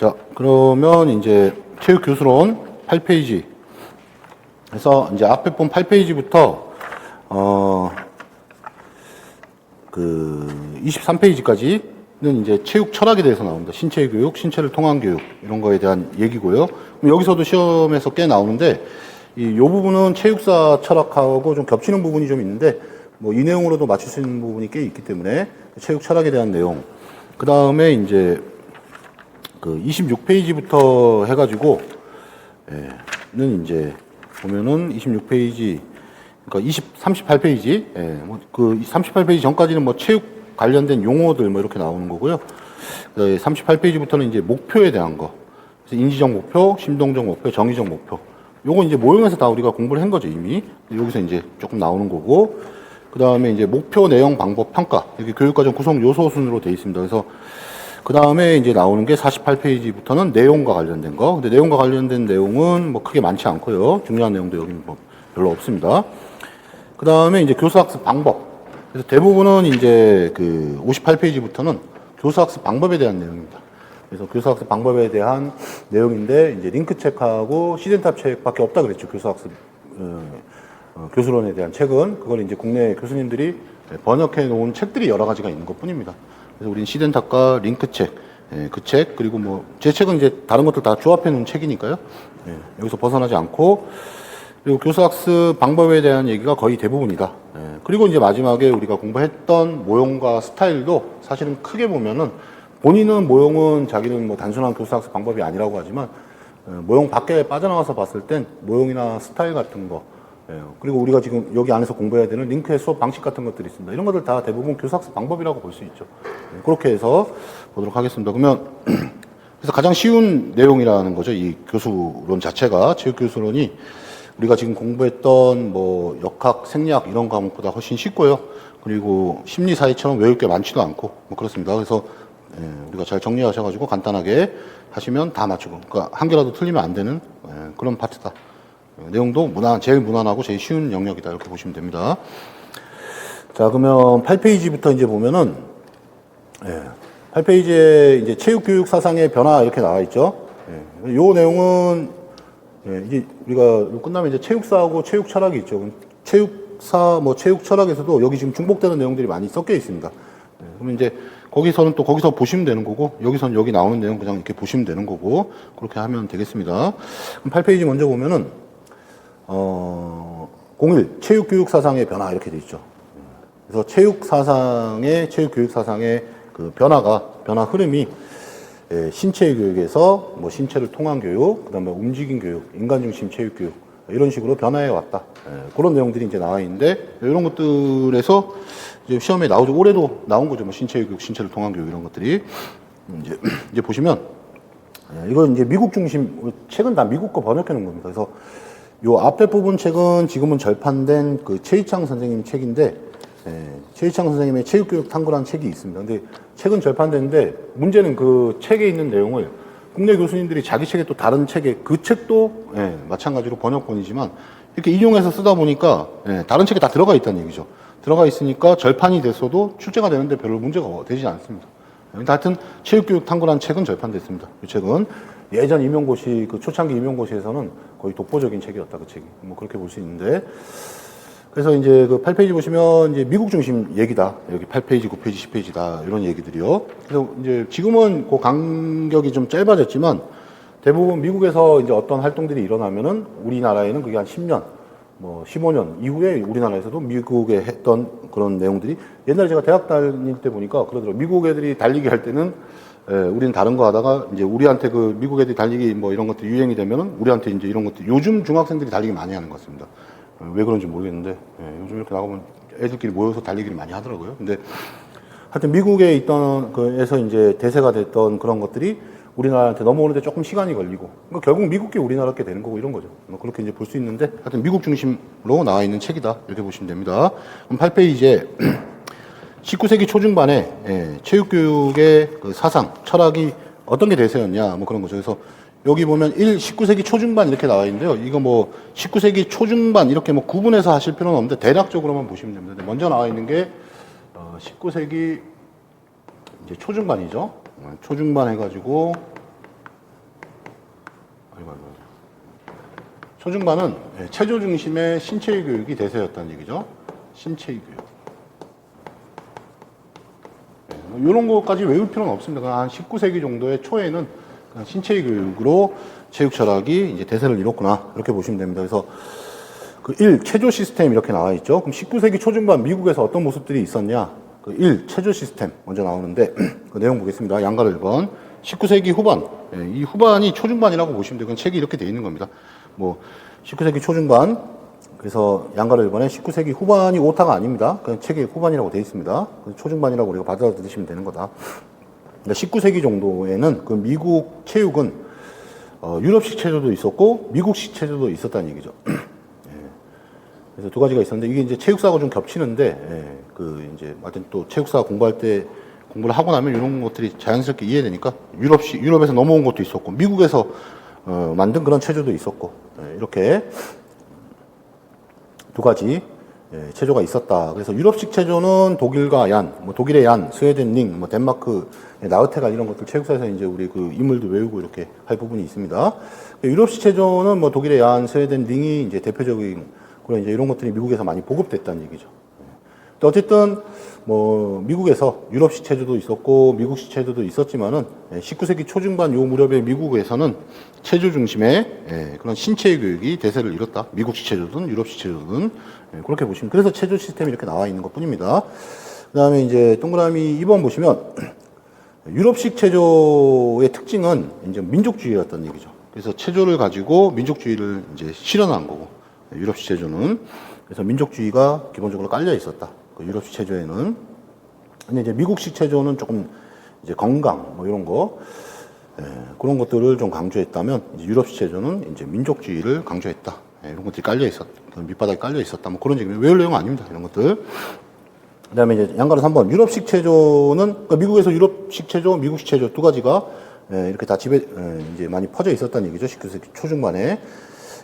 자, 그러면 이제 체육교수론 8페이지. 그래서 이제 앞에 본 8페이지부터, 23페이지까지는 이제 체육 철학에 대해서 나옵니다. 신체 교육, 신체를 통한 교육, 이런 거에 대한 얘기고요. 그럼 여기서도 시험에서 꽤 나오는데, 요 부분은 체육사 철학하고 좀 겹치는 부분이 좀 있는데, 뭐 이 내용으로도 맞출 수 있는 부분이 꽤 있기 때문에, 체육 철학에 대한 내용. 그 다음에 이제, 26페이지부터 해가지고, 는 이제, 보면은 26페이지, 그러니까 38페이지, 뭐 38페이지 전까지는 뭐 체육 관련된 용어들 뭐 이렇게 나오는 거고요. 38페이지부터는 이제 목표에 대한 거. 그래서 인지적 목표, 심동적 목표, 정의적 목표. 요거 이제 모형에서 다 우리가 공부를 한 거죠, 이미. 여기서 이제 조금 나오는 거고. 그 다음에 이제 목표, 내용, 방법, 평가. 이렇게 교육과정 구성 요소 순으로 되어 있습니다. 그래서 그 다음에 이제 나오는 게 48페이지부터는 내용과 관련된 거. 근데 내용과 관련된 내용은 뭐 크게 많지 않고요. 중요한 내용도 여기는 뭐 별로 없습니다. 그 다음에 이제 교수학습 방법. 그래서 대부분은 이제 58페이지부터는 교수학습 방법에 대한 내용입니다. 그래서 교수학습 방법에 대한 내용인데, 이제 링크 책하고 시덴탑 책밖에 없다 그랬죠. 교수학습, 교수론에 대한 책은. 그걸 이제 국내 교수님들이 번역해 놓은 책들이 여러 가지가 있는 것 뿐입니다. 그래서 우린 시덴탑과 링크 책, 그 책, 그리고 뭐, 제 책은 이제 다른 것들 다 조합해 놓은 책이니까요. 여기서 벗어나지 않고, 그리고 교수학습 방법에 대한 얘기가 거의 대부분이다. 그리고 이제 마지막에 우리가 공부했던 모형과 스타일도 사실은 크게 보면은 본인은 모형은 자기는 뭐 단순한 교수학습 방법이 아니라고 하지만 모형 밖에 빠져나와서 봤을 땐 모형이나 스타일 같은 거, 그리고 우리가 지금 여기 안에서 공부해야 되는 링크의 수업 방식 같은 것들이 있습니다. 이런 것들 다 대부분 교수학습 방법이라고 볼 수 있죠. 그렇게 해서 보도록 하겠습니다. 그러면 그래서 가장 쉬운 내용이라는 거죠. 이 교수론 자체가, 체육교수론이 우리가 지금 공부했던 뭐 역학, 생리학 이런 과목보다 훨씬 쉽고요. 그리고 심리사회처럼 외울 게 많지도 않고 뭐 그렇습니다. 그래서 우리가 잘 정리하셔가지고 간단하게 하시면 다 맞추고, 그러니까 한 개라도 틀리면 안 되는 그런 파트다. 내용도 제일 무난하고 제일 쉬운 영역이다, 이렇게 보시면 됩니다. 자, 그러면 8페이지부터 이제 보면은 8페이지에 이제 체육교육 사상의 변화 이렇게 나와 있죠. 요 내용은 이게 우리가 끝나면 이제 체육사하고 체육 철학이 있죠. 체육사, 뭐 체육 철학에서도 여기 지금 중복되는 내용들이 많이 섞여 있습니다. 그러면 이제 거기서는 또 거기서 보시면 되는 거고, 여기서는 여기 나오는 내용 그냥 이렇게 보시면 되는 거고, 그렇게 하면 되겠습니다. 그럼 8페이지 먼저 보면은 01 체육교육 사상의 변화 이렇게 돼 있죠. 그래서 체육 교육 사상의 그 변화 흐름이 신체 교육에서 뭐 신체를 통한 교육, 그다음에 움직임 교육, 인간 중심 체육 교육 이런 식으로 변화해 왔다. 그런 내용들이 이제 나와 있는데, 이런 것들에서 이제 시험에 나오죠. 올해도 나온 거죠. 뭐 신체 교육, 신체를 통한 교육 이런 것들이 이제 보시면 이건 이제 미국 중심 책은 다 미국 거 번역해 놓은 겁니다. 그래서 요 앞에 부분 책은 지금은 절판된 그 최희창 선생님 책인데, 최희창 선생님의 체육교육 탐구라는 책이 있습니다. 근데 책은 절판됐는데 문제는 그 책에 있는 내용을 국내 교수님들이 자기 책에 또 다른 책에, 그 책도 마찬가지로 번역본이지만 이렇게 인용해서 쓰다 보니까 다른 책에 다 들어가 있다는 얘기죠. 들어가 있으니까 절판이 됐어도 출제가 되는데 별로 문제가 되지 않습니다. 하여튼 체육교육 탐구라는 책은 절판됐습니다. 이 책은 예전 임용고시, 그 초창기 임용고시에서는 거의 독보적인 책이었다, 그 책이. 뭐 그렇게 볼 수 있는데, 그래서 이제 그 8페이지 보시면 이제 미국 중심 얘기다. 여기 8페이지, 9페이지, 10페이지다. 이런 얘기들이요. 그래서 이제 지금은 그 간격이 좀 짧아졌지만 대부분 미국에서 이제 어떤 활동들이 일어나면은 우리나라에는 그게 한 10년, 뭐 15년 이후에 우리나라에서도 미국에 했던 그런 내용들이, 옛날에 제가 대학 다닐 때 보니까 그러더라고요. 미국 애들이 달리기 할 때는 우리는 다른 거 하다가 이제 우리한테 그 미국 애들이 달리기 뭐 이런 것들이 유행이 되면은 우리한테 이제 이런 것들, 요즘 중학생들이 달리기 많이 하는 것 같습니다. 왜 그런지 모르겠는데 요즘 이렇게 나가면 애들끼리 모여서 달리기를 많이 하더라고요. 근데 하여튼 미국에 있던 그에서 이제 대세가 됐던 그런 것들이 우리나라한테 넘어오는데 조금 시간이 걸리고, 그러니까 결국 미국 게 우리나라 게 되는 거고 이런 거죠. 뭐 그렇게 이제 볼 수 있는데, 하여튼 미국 중심으로 나와 있는 책이다, 이렇게 보시면 됩니다. 그럼 8페이지에 19세기 초중반에 체육교육의 그 사상, 철학이 어떤 게 대세였냐, 뭐 그런 거죠. 그래서 여기 보면 19세기 초중반 이렇게 나와 있는데요. 이거 뭐 19세기 초중반 이렇게 뭐 구분해서 하실 필요는 없는데 대략적으로만 보시면 됩니다. 먼저 나와 있는 게 19세기 이제 초중반이죠. 초중반 해가지고 초중반은 체조 중심의 신체의 교육이 대세였다는 얘기죠. 신체의 교육. 이런 것까지 외울 필요는 없습니다. 한 19세기 정도의 초에는 신체의 교육으로 체육 철학이 이제 대세를 이뤘구나. 이렇게 보시면 됩니다. 그래서 그 1. 체조 시스템 이렇게 나와 있죠. 그럼 19세기 초중반 미국에서 어떤 모습들이 있었냐? 그 1. 체조 시스템 먼저 나오는데 그 내용 보겠습니다. 양가를 1번. 19세기 후반. 이 후반이 초중반이라고 보시면 돼요. 그건 책이 이렇게 돼 있는 겁니다. 뭐 19세기 초중반. 그래서 양가를 1번에 19세기 후반이 오타가 아닙니다. 그냥 책이 후반이라고 돼 있습니다. 초중반이라고 우리가 받아들이시면 되는 거다. 19세기 정도에는 그 미국 체육은 유럽식 체조도 있었고 미국식 체조도 있었다는 얘기죠. 그래서 두 가지가 있었는데 이게 이제 체육사하고 좀 겹치는데 그 이제 하여튼 또 체육사 공부할 때 공부를 하고 나면 이런 것들이 자연스럽게 이해되니까 유럽에서 넘어온 것도 있었고 미국에서 만든 그런 체조도 있었고 이렇게 두 가지 체조가 있었다. 그래서 유럽식 체조는 독일과 얀, 뭐 독일의 얀, 스웨덴 링, 뭐 덴마크 나우테갈 이런 것들 체육사에서 이제 우리 그 인물도 외우고 이렇게 할 부분이 있습니다. 유럽식 체조는 뭐 독일의 얀, 스웨덴 링이 이제 대표적인 그런 이제 이런 것들이 미국에서 많이 보급됐다는 얘기죠. 또 어쨌든 뭐 미국에서 유럽식 체조도 있었고 미국식 체조도 있었지만은 19세기 초중반 요 무렵에 미국에서는 체조 중심의 그런 신체 교육이 대세를 이뤘다. 미국식 체조든 유럽식 체조든 그렇게 보시면 그래서 체조 시스템이 이렇게 나와 있는 것뿐입니다. 그다음에 이제 동그라미 2번 보시면 유럽식 체조의 특징은 이제 민족주의였다는 얘기죠. 그래서 체조를 가지고 민족주의를 이제 실현한 거고 유럽식 체조는 그래서 민족주의가 기본적으로 깔려 있었다. 그 유럽식 체조에는. 근데 이제 미국식 체조는 조금 이제 건강 뭐 이런 거 그런 것들을 좀 강조했다면 이제 유럽식 체조는 이제 민족주의를 강조했다. 이런 것들이 깔려 있었다. 밑바닥에 깔려 있었다. 뭐 그런 얘기는 외울 내용은 아닙니다. 이런 것들. 그다음에 이제 양가로 3번 유럽식 체조는 그러니까 미국에서 유럽식 체조, 미국식 체조 두 가지가 이렇게 다 집에 이제 많이 퍼져 있었다는 얘기죠. 19세기 초중반에.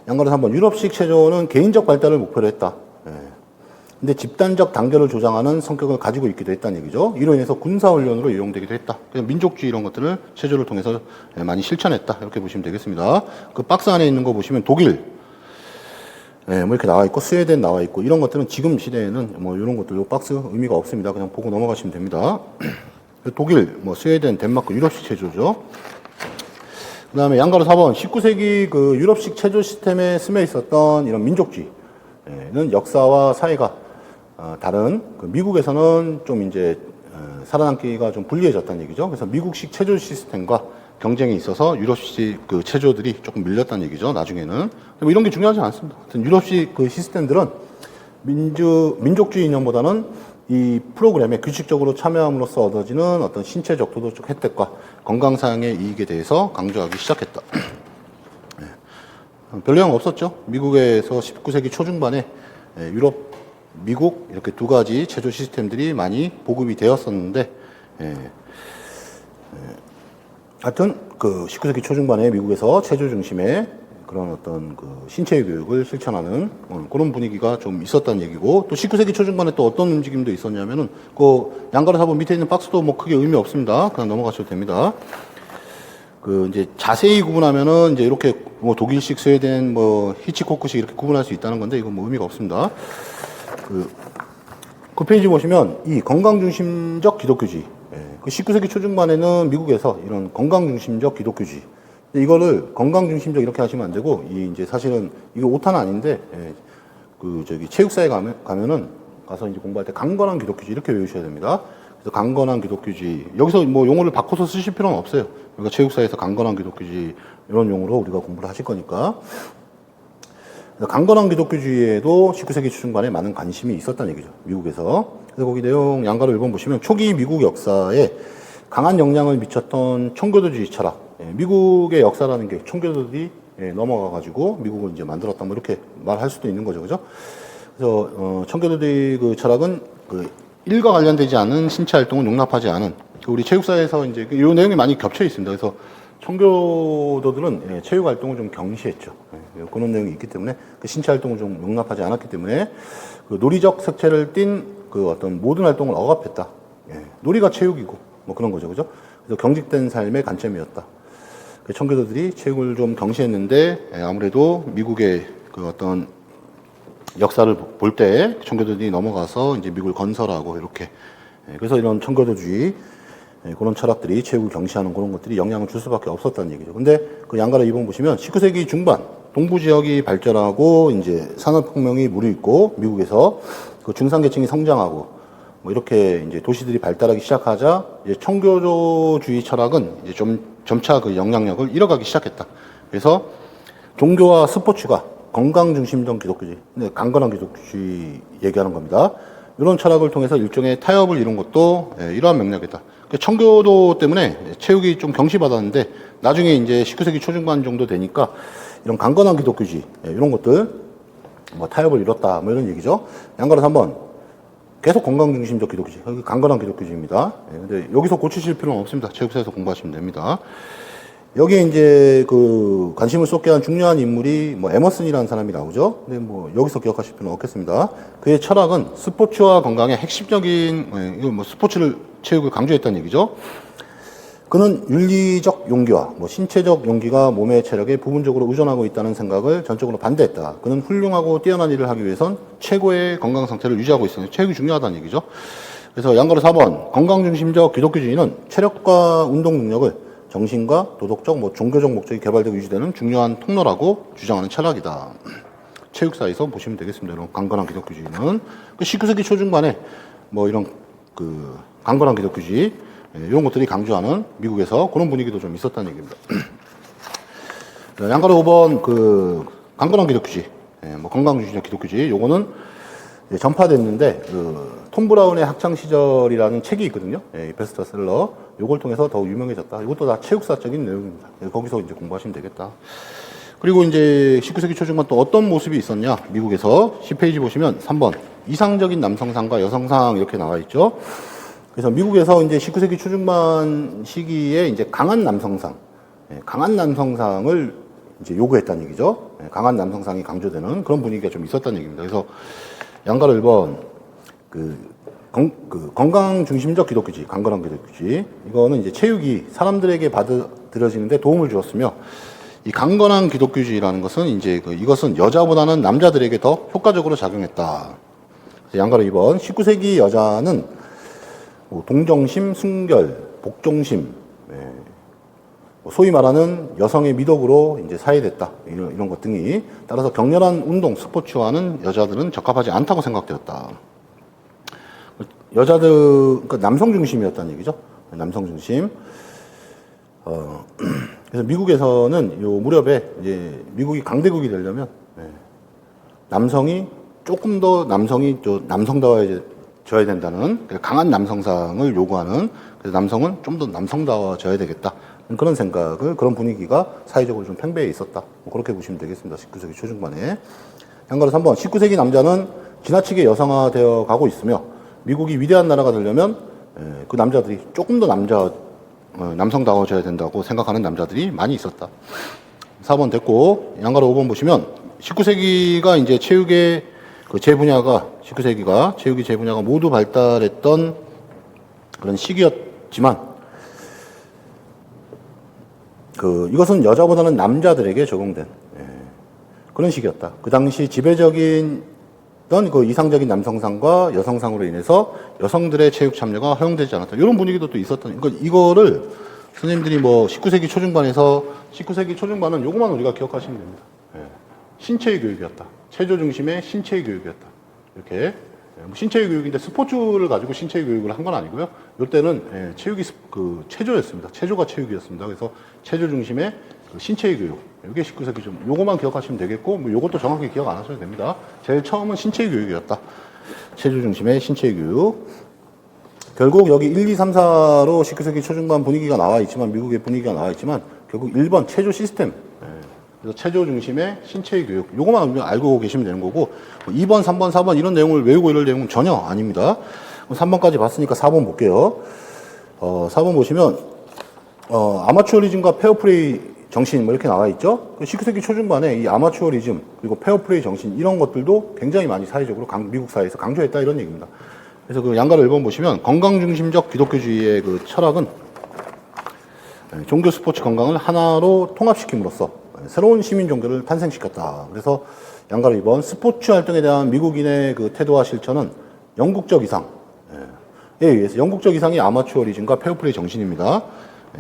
양가로 3번 유럽식 체조는 개인적 발달을 목표로 했다. 근데 집단적 단결을 조장하는 성격을 가지고 있기도 했다는 얘기죠. 이로 인해서 군사훈련으로 이용되기도 했다. 그래서 민족주의 이런 것들을 체조를 통해서 많이 실천했다. 이렇게 보시면 되겠습니다. 그 박스 안에 있는 거 보시면 독일, 뭐 이렇게 나와 있고 스웨덴 나와 있고 이런 것들은 지금 시대에는 뭐 이런 것들 요 박스 의미가 없습니다. 그냥 보고 넘어가시면 됩니다. 독일, 뭐 스웨덴, 덴마크 유럽식 체조죠. 그 다음에 양가로 4번 19세기 그 유럽식 체조 시스템에 스며 있었던 이런 민족주의는 역사와 사회가 다른 그 미국에서는 좀 이제 살아남기가 좀 불리해졌다는 얘기죠. 그래서 미국식 체조 시스템과 경쟁이 있어서 유럽식 그 체조들이 조금 밀렸다는 얘기죠. 나중에는 뭐 이런 게 중요하지 않습니다. 하여튼 유럽식 그 시스템들은 민족주의 이념보다는 이 프로그램에 규칙적으로 참여함으로써 얻어지는 어떤 신체적 도덕적 혜택과 건강상의 이익에 대해서 강조하기 시작했다. 별 내용 없었죠. 미국에서 19세기 초중반에 유럽, 미국 이렇게 두 가지 체조 시스템들이 많이 보급이 되었었는데 하여튼 그 19세기 초중반에 미국에서 체조 중심의 그런 어떤 그 신체 교육을 실천하는 그런 분위기가 좀 있었다는 얘기고 또 19세기 초중반에 또 어떤 움직임도 있었냐면은 그 양가로 4번 밑에 있는 박스도 뭐 크게 의미 없습니다. 그냥 넘어가셔도 됩니다. 그 이제 자세히 구분하면은 이제 이렇게 뭐 독일식, 스웨덴, 뭐 히치코크식 이렇게 구분할 수 있다는 건데 이건 뭐 의미가 없습니다. 그 페이지 보시면 이 건강 중심적 기독교주의. 그 19세기 초중반에는 미국에서 이런 건강 중심적 기독교주의. 이거를 건강 중심적 이렇게 하시면 안 되고 이 이제 사실은 이거 오타는 아닌데 그 저기 체육사에 가면은 가서 이제 공부할 때 강건한 기독교주의 이렇게 외우셔야 됩니다. 그래서 강건한 기독교주의 여기서 뭐 용어를 바꿔서 쓰실 필요는 없어요. 우리가 체육사에서 강건한 기독교주의 이런 용어로 우리가 공부를 하실 거니까. 강건한 기독교주의에도 19세기 초중반에 많은 관심이 있었다는 얘기죠. 미국에서. 그래서 거기 내용 양가로 1번 보시면 초기 미국 역사에 강한 영향을 미쳤던 청교도주의 철학. 미국의 역사라는 게 청교도들이 넘어가가지고 미국을 이제 만들었다 뭐 이렇게 말할 수도 있는 거죠. 그죠? 그래서 청교도주의 그 철학은 그 일과 관련되지 않은 신체 활동을 용납하지 않은 우리 체육사에서 이제 이 내용이 많이 겹쳐 있습니다. 그래서 청교도들은 체육 활동을 좀 경시했죠. 그런 내용이 있기 때문에 그 신체 활동을 좀 용납하지 않았기 때문에 그 놀이적 색채를 띤 그 어떤 모든 활동을 억압했다. 놀이가 체육이고 뭐 그런 거죠, 그죠? 그래서 경직된 삶의 관점이었다. 그 청교도들이 체육을 좀 경시했는데 아무래도 미국의 그 어떤 역사를 볼 때 청교도들이 넘어가서 이제 미국을 건설하고 이렇게 그래서 이런 청교도주의 그런 철학들이 체육을 경시하는 그런 것들이 영향을 줄 수밖에 없었다는 얘기죠. 근데 그 양가라 2번 보시면 19세기 중반 동부 지역이 발전하고 이제 산업혁명이 무르익고 미국에서 그 중산계층이 성장하고 뭐 이렇게 이제 도시들이 발달하기 시작하자 이제 청교도주의 철학은 이제 좀 점차 그 영향력을 잃어가기 시작했다. 그래서 종교와 스포츠가 건강 중심적 기독교주의, 강건한 기독교주의 얘기하는 겁니다. 이런 철학을 통해서 일종의 타협을 이룬 것도 이러한 맥락이다. 청교도 때문에 체육이 좀 경시받았는데 나중에 이제 19세기 초중반 정도 되니까 이런 강건한 기독교주의 이런 것들 뭐 타협을 이뤘다 뭐 이런 얘기죠. 양가라 3번 계속 건강 중심적 기독교주의, 여기 강건한 기독교주의입니다. 근데 여기서 고치실 필요는 없습니다. 체육사에서 공부하시면 됩니다. 여기에 이제 그 관심을 쏟게 한 중요한 인물이 뭐 에머슨이라는 사람이 나오죠. 근데 뭐 여기서 기억하실 필요는 없겠습니다. 그의 철학은 스포츠와 건강의 핵심적인 이거 뭐 스포츠를 체육을 강조했다는 얘기죠. 그는 윤리적 용기와 뭐 신체적 용기가 몸의 체력에 부분적으로 의존하고 있다는 생각을 전적으로 반대했다. 그는 훌륭하고 뛰어난 일을 하기 위해선 최고의 건강 상태를 유지하고 있어요. 체육이 중요하다는 얘기죠. 그래서 양가로 4번 건강 중심적 기독교주의는 체력과 운동 능력을 정신과 도덕적, 뭐 종교적 목적이 개발되고 유지되는 중요한 통로라고 주장하는 철학이다. 체육사에서 보시면 되겠습니다. 이런 강건한 기독교주의는 19세기 초중반에 뭐 이런 그 강건한 기독교주의 이런 것들이 강조하는 미국에서 그런 분위기도 좀 있었다는 얘기입니다. 양가로 5번 그 강건한 기독교주의, 뭐 건강주의적 기독교주의 요거는 전파됐는데 톰 브라운의 학창 시절이라는 책이 있거든요. 베스트셀러. 요걸 통해서 더욱 유명해졌다. 이것도 다 체육사적인 내용입니다. 거기서 이제 공부하시면 되겠다. 그리고 이제 19세기 초중반 또 어떤 모습이 있었냐? 미국에서 10페이지 보시면 3번 이상적인 남성상과 여성상 이렇게 나와 있죠. 그래서 미국에서 이제 19세기 초중반 시기에 이제 강한 남성상을 이제 요구했다는 얘기죠. 강한 남성상이 강조되는 그런 분위기가 좀 있었다는 얘기입니다. 그래서 양가로 1번 건강 중심적 기독교주의, 강건한 기독교주의 이거는 이제 체육이 사람들에게 받아들여지는데 도움을 주었으며 이 강건한 기독교주의라는 것은 이제 이것은 여자보다는 남자들에게 더 효과적으로 작용했다. 그래서 양가로 2번 19세기 여자는 뭐 동정심, 순결, 복종심, 소위 말하는 여성의 미덕으로 이제 사회됐다. 이런 것 등이 따라서 격렬한 운동, 스포츠와는 여자들은 적합하지 않다고 생각되었다. 여자들, 그러니까 남성 중심이었다는 얘기죠. 남성 중심. 그래서 미국에서는 요 무렵에 이제 미국이 강대국이 되려면 남성이 조금 더 남성다워져야 된다는 강한 남성상을 요구하는 그래서 남성은 좀 더 남성다워져야 되겠다. 그런 생각을 그런 분위기가 사회적으로 좀 팽배해 있었다. 그렇게 보시면 되겠습니다. 19세기 초중반에. 양가로 3번 19세기 남자는 지나치게 여성화되어 가고 있으며 미국이 위대한 나라가 되려면 그 남자들이 조금 더 남성다워져야 된다고 생각하는 남자들이 많이 있었다. 4번 됐고 양가로 5번 보시면 19세기가 이제 체육의 그 제분야가 19세기가 체육의 제분야가 모두 발달했던 그런 시기였지만 이것은 여자보다는 남자들에게 적용된 그런 시기였다. 그 당시 지배적인 그 이상적인 남성상과 여성상으로 인해서 여성들의 체육 참여가 허용되지 않았다. 이런 분위기도 또 있었던. 그러니까 이거를 선생님들이 뭐 19세기 초중반은 요것만 우리가 기억하시면 됩니다. 신체의 교육이었다. 체조 중심의 신체의 교육이었다. 이렇게 신체의 교육인데 스포츠를 가지고 신체의 교육을 한 건 아니고요. 이때는 체육이 체조였습니다. 체조가 체육이었습니다. 그래서 체조 중심의 신체의 교육. 이게 19세기 좀 요거만 기억하시면 되겠고 뭐 요것도 정확히 기억 안 하셔도 됩니다. 제일 처음은 신체의 교육이었다. 체조 중심의 신체의 교육. 결국 여기 1, 2, 3, 4로 19세기 초중반 분위기가 나와 있지만 미국의 분위기가 나와 있지만 결국 1번 체조 시스템. 그래서 체조 중심의 신체의 교육. 요거만 알고 계시면 되는 거고 2번, 3번, 4번 이런 내용을 외우고 이럴 내용은 전혀 아닙니다. 3번까지 봤으니까 4번 볼게요. 4번 보시면 아마추어리즘과 페어플레이 정신 뭐 이렇게 나와 있죠. 19세기 초중반에 이 아마추어리즘 그리고 페어플레이 정신 이런 것들도 굉장히 많이 사회적으로 미국 사회에서 강조했다 이런 얘기입니다. 그래서 그 양가로 1번 보시면 건강 중심적 기독교주의의 그 철학은 종교 스포츠 건강을 하나로 통합시킴으로써 새로운 시민 종교를 탄생시켰다. 그래서 양가로 이번 스포츠 활동에 대한 미국인의 그 태도와 실천은 영국적 이상에 의해서 영국적 이상이 아마추어리즘과 페어플레이 정신입니다.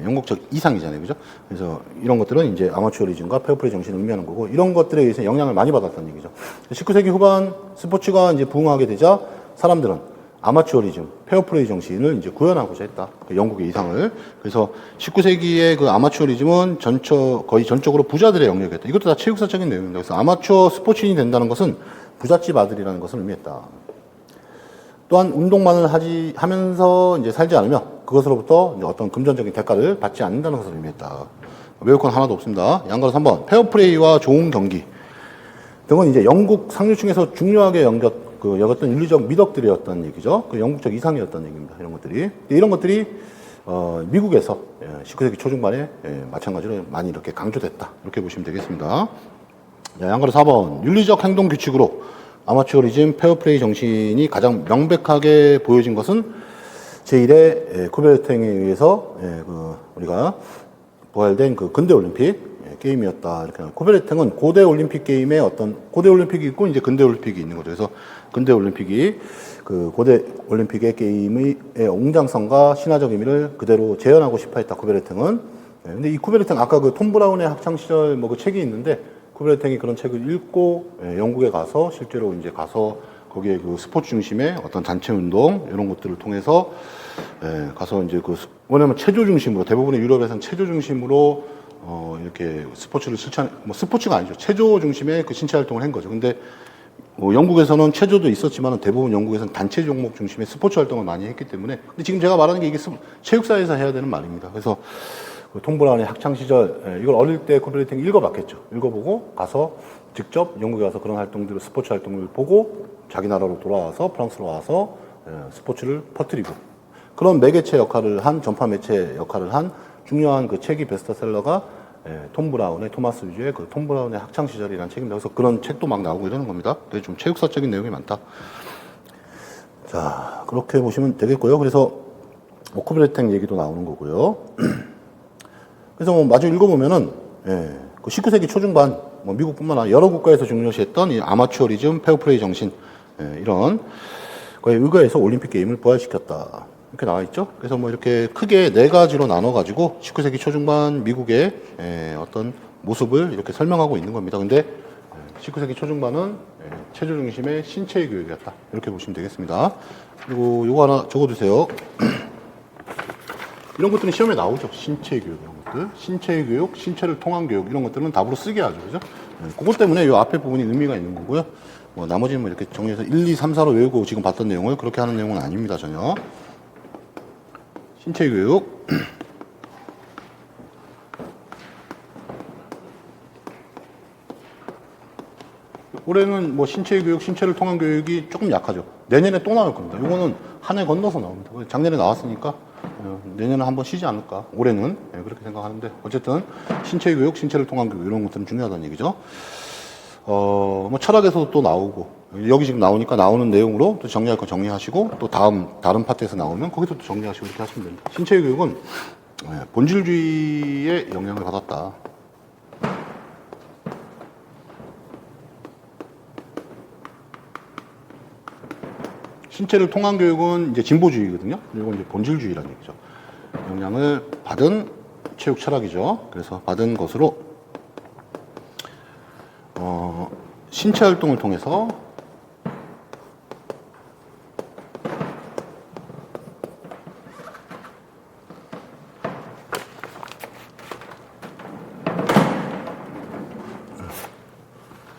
영국적 이상이잖아요, 그죠? 그래서 이런 것들은 이제 아마추어리즘과 페어플레이 정신을 의미하는 거고 이런 것들에 의해서 영향을 많이 받았다는 얘기죠. 19세기 후반 스포츠가 이제 부흥하게 되자 사람들은 아마추어리즘, 페어플레이 정신을 이제 구현하고자 했다. 그 영국의 이상을. 그래서 19세기의 그 아마추어리즘은 거의 전적으로 부자들의 영역이었다. 이것도 다 체육사적인 내용입니다. 그래서 아마추어 스포츠인이 된다는 것은 부잣집 아들이라는 것을 의미했다. 또한 운동만을 하면서 이제 살지 않으며 그것으로부터 이제 어떤 금전적인 대가를 받지 않는다는 것을 의미했다. 외울 건 하나도 없습니다. 양가로 3번. 페어플레이와 좋은 경기 등은 이제 영국 상류층에서 중요하게 여겼던 윤리적 미덕들이었다는 얘기죠. 그 영국적 이상이었다는 얘기입니다. 이런 것들이 미국에서 19세기 초중반에 마찬가지로 많이 이렇게 강조됐다. 이렇게 보시면 되겠습니다. 양가로 4번. 윤리적 행동 규칙으로 아마추어리즘, 페어플레이 정신이 가장 명백하게 보여진 것은 제1회 쿠베르탱에 의해서 우리가 부활된 그 근대 올림픽 게임이었다. 이렇게 쿠베르탱은 고대 올림픽 게임의 고대 올림픽이 있고 이제 근대 올림픽이 있는 거죠. 그래서 근대 올림픽이 그 고대 올림픽의 게임의 웅장성과 신화적 의미를 그대로 재현하고 싶어 했다. 쿠베르탱은. 근데 이 쿠베르탱 아까 그 톰 브라운의 학창 시절 그 책이 있는데 쿠베르탱이 그런 책을 읽고 영국에 가서 실제로 이제 가서 거기에 그 스포츠 중심의 어떤 단체 운동 이런 것들을 통해서 가서 이제 뭐냐면 체조 중심으로 대부분의 유럽에서는 체조 중심으로 이렇게 스포츠를 스포츠가 아니죠. 체조 중심의 그 신체 활동을 한 거죠. 근데 영국에서는 체조도 있었지만 대부분 영국에서는 단체 종목 중심의 스포츠 활동을 많이 했기 때문에 근데 지금 제가 말하는 게 이게 체육사에서 해야 되는 말입니다. 그래서 톰 브라운의 학창 시절 이걸 어릴 때 쿠베르탱이 읽어봤겠죠. 읽어보고 가서 직접 영국에 가서 그런 활동들을 스포츠 활동을 보고 자기 나라로 돌아와서 프랑스로 와서 스포츠를 퍼뜨리고 그런 매개체 역할을 한 전파 매체 역할을 한 중요한 그 책이 베스트셀러가 톰 브라운의 토마스 위주의 그 톰 브라운의 학창 시절이라는 책입니다. 그래서 그런 책도 막 나오고 이러는 겁니다. 그게 좀 체육사적인 내용이 많다. 자, 그렇게 보시면 되겠고요. 그래서 쿠베르탱 얘기도 나오는 거고요. 그래서 마저 읽어보면은 그 19세기 초중반 미국뿐만 아니라 여러 국가에서 중요시했던 이 아마추어리즘, 페어플레이 정신 이런 거에 의거해서 올림픽 게임을 부활시켰다. 이렇게 나와 있죠. 그래서 이렇게 크게 네 가지로 나눠가지고 19세기 초중반 미국의 어떤 모습을 이렇게 설명하고 있는 겁니다. 근데 19세기 초중반은 체조 중심의 신체의 교육이었다. 이렇게 보시면 되겠습니다. 그리고 요거 하나 적어두세요. 이런 것들은 시험에 나오죠. 신체의 교육 이런 것들. 신체의 교육, 신체를 통한 교육 이런 것들은 답으로 쓰게 하죠. 그죠? 그것 때문에 이 앞에 부분이 의미가 있는 거고요. 나머지는 이렇게 정리해서 1, 2, 3, 4로 외우고 지금 봤던 내용을 그렇게 하는 내용은 아닙니다. 전혀. 신체 교육. 올해는 신체 교육, 신체를 통한 교육이 조금 약하죠. 내년에 또 나올 겁니다. 이거는 한 해 건너서 나옵니다. 작년에 나왔으니까 내년에 한번 쉬지 않을까. 올해는 그렇게 생각하는데 어쨌든 신체 교육, 신체를 통한 교육 이런 것들은 중요하다는 얘기죠. 철학에서도 또 나오고 여기 지금 나오니까 나오는 내용으로 또 정리할 거 정리하시고 또 다른 파트에서 나오면 거기서 또 정리하시고 이렇게 하시면 됩니다. 신체 교육은 본질주의의 영향을 받았다. 신체를 통한 교육은 이제 진보주의거든요. 이건 이제 본질주의라는 얘기죠. 영향을 받은 체육 철학이죠. 그래서 받은 것으로 신체 활동을 통해서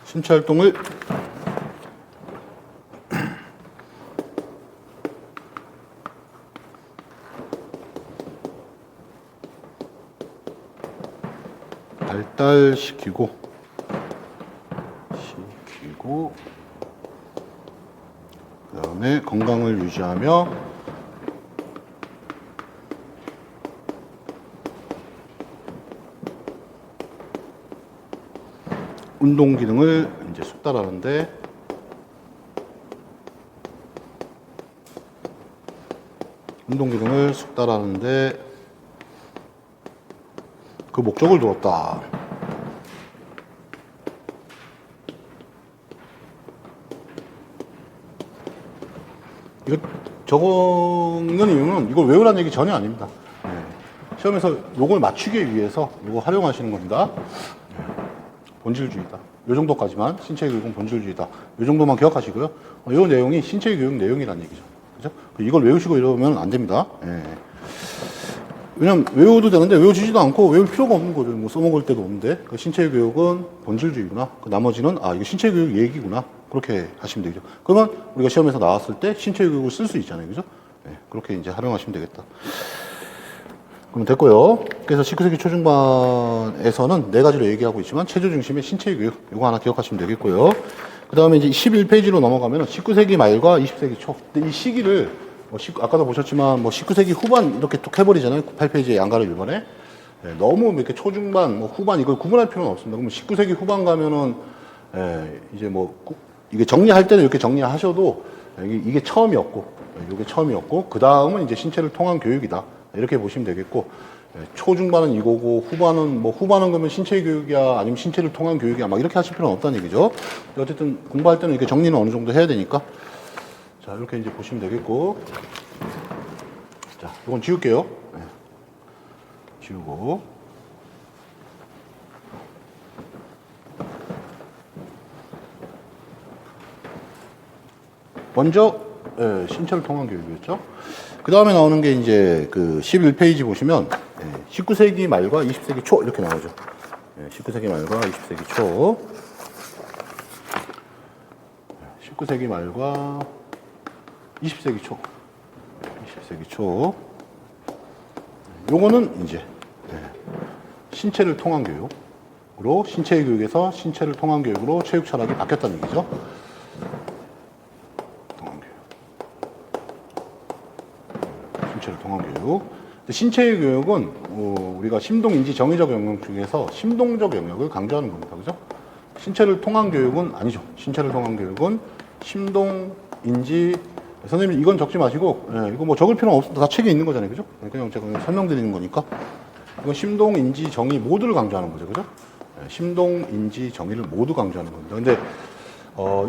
신체 활동을 발달시키고 그 다음에 건강을 유지하며 운동 기능을 이제 숙달하는데 그 목적을 두었다. 이거 적는 이유는 이걸 외우라는 얘기 전혀 아닙니다. 시험에서 요걸 맞추기 위해서 이거 활용하시는 겁니다. 본질주의다. 요 정도까지만 신체의 교육은 본질주의다. 요 정도만 기억하시고요. 요 내용이 신체의 교육 내용이라는 얘기죠. 그죠? 이걸 외우시고 이러면 안 됩니다. 왜냐면 외워도 되는데 외워주지도 않고 외울 필요가 없는 거죠. 뭐 써먹을 때도 없는데. 그 신체의 교육은 본질주의구나. 그 나머지는 이거 신체의 교육 얘기구나. 그렇게 하시면 되죠. 그러면 우리가 시험에서 나왔을 때 신체의 교육을 쓸 수 있잖아요. 그죠? 그렇게 이제 활용하시면 되겠다. 그럼 됐고요. 그래서 19세기 초중반에서는 네 가지로 얘기하고 있지만 체조 중심의 신체의 교육 이거 하나 기억하시면 되겠고요. 그 다음에 이제 11페이지로 넘어가면 19세기 말과 20세기 초. 근데 이 시기를 아까도 보셨지만 19세기 후반 이렇게 툭 해버리잖아요. 8페이지에 양가를 1번에. 너무 이렇게 초중반, 후반 이걸 구분할 필요는 없습니다. 그러면 19세기 후반 가면은 이제 이게 정리할 때는 이렇게 정리하셔도 이게 처음이었고, 이게 처음이었고, 그 다음은 이제 신체를 통한 교육이다. 이렇게 보시면 되겠고, 초중반은 이거고, 후반은 그러면 신체 교육이야, 아니면 신체를 통한 교육이야, 막 이렇게 하실 필요는 없다는 얘기죠. 어쨌든 공부할 때는 이렇게 정리는 어느 정도 해야 되니까. 자, 이렇게 이제 보시면 되겠고. 자, 이건 지울게요. 지우고. 먼저, 신체를 통한 교육이었죠. 그 다음에 나오는 게 이제 그 11페이지 보시면 19세기 말과 20세기 초 이렇게 나오죠. 19세기 말과 20세기 초. 19세기 말과 20세기 초. 20세기 초. 요거는 이제 신체를 통한 교육으로 신체의 교육에서 신체를 통한 교육으로 체육 철학이 바뀌었다는 얘기죠. 신체를 통한 교육. 신체의 교육은 우리가 심동, 인지, 정의적 영역 중에서 심동적 영역을 강조하는 겁니다. 그죠? 신체를 통한 교육은 아니죠. 신체를 통한 교육은 심동, 인지, 선생님 이건 적지 마시고, 이거 적을 필요는 없습니다. 다 책에 있는 거잖아요. 그죠? 그냥 제가 설명드리는 거니까. 이건 심동, 인지, 정의 모두를 강조하는 거죠. 그죠? 심동, 인지, 정의를 모두 강조하는 겁니다. 근데